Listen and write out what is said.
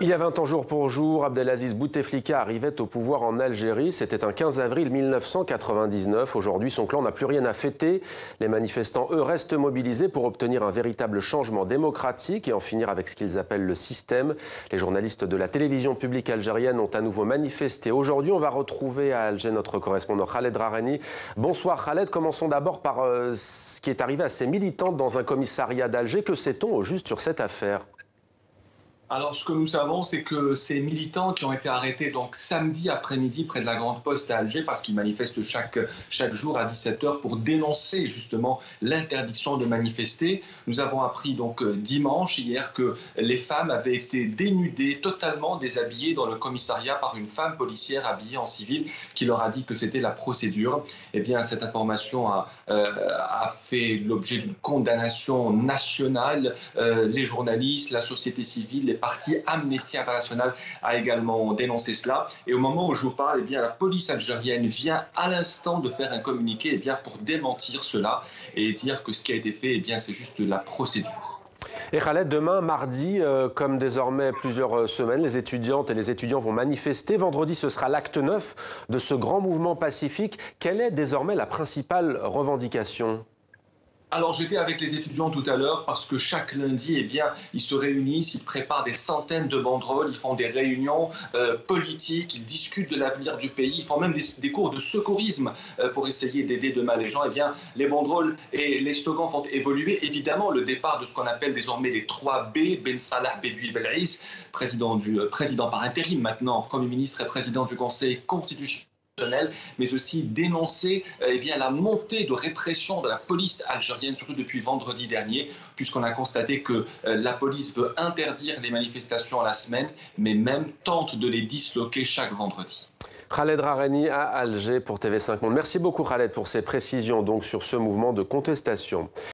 Il y a 20 ans jour pour jour, Abdelaziz Bouteflika arrivait au pouvoir en Algérie. C'était un 15 avril 1999. Aujourd'hui, son clan n'a plus rien à fêter. Les manifestants, eux, restent mobilisés pour obtenir un véritable changement démocratique et en finir avec ce qu'ils appellent le système. Les journalistes de la télévision publique algérienne ont à nouveau manifesté. Aujourd'hui, on va retrouver à Alger notre correspondant Khaled Rareni. Bonsoir Khaled, commençons d'abord par ce qui est arrivé à ces militantes dans un commissariat d'Alger. Que sait-on au juste sur cette affaire ? Alors, ce que nous savons, c'est que ces militants qui ont été arrêtés donc samedi après-midi près de la Grande Poste à Alger, parce qu'ils manifestent chaque jour à 17h pour dénoncer justement l'interdiction de manifester. Nous avons appris donc dimanche, hier, que les femmes avaient été dénudées, totalement déshabillées dans le commissariat par une femme policière habillée en civil qui leur a dit que c'était la procédure. Eh bien, cette information a fait l'objet d'une condamnation nationale. Les journalistes, la société civile, les partis Amnesty International a également dénoncé cela. Et au moment où je vous parle, eh bien, la police algérienne vient à l'instant de faire un communiqué bien, pour démentir cela et dire que ce qui a été fait, eh bien, c'est juste la procédure. Et Khaled, demain, mardi, comme désormais plusieurs semaines, les étudiantes et les étudiants vont manifester. Vendredi, ce sera l'acte 9 de ce grand mouvement pacifique. Quelle est désormais la principale revendication ? Alors j'étais avec les étudiants tout à l'heure parce que chaque lundi, eh bien, ils se réunissent, ils préparent des centaines de banderoles, ils font des réunions politiques, ils discutent de l'avenir du pays, ils font même des cours de secourisme pour essayer d'aider demain les gens. Eh bien, les banderoles et les slogans vont évoluer. Évidemment, le départ de ce qu'on appelle désormais les 3 B, Ben Salah Bedoui Belraïs, président par intérim maintenant, Premier ministre et président du Conseil constitutionnel, mais aussi dénoncer eh bien, la montée de répression de la police algérienne, surtout depuis vendredi dernier, puisqu'on a constaté que la police veut interdire les manifestations la semaine, mais même tente de les disloquer chaque vendredi. Khaled Rareni à Alger pour TV5 Monde. Merci beaucoup Khaled pour ces précisions donc, sur ce mouvement de contestation.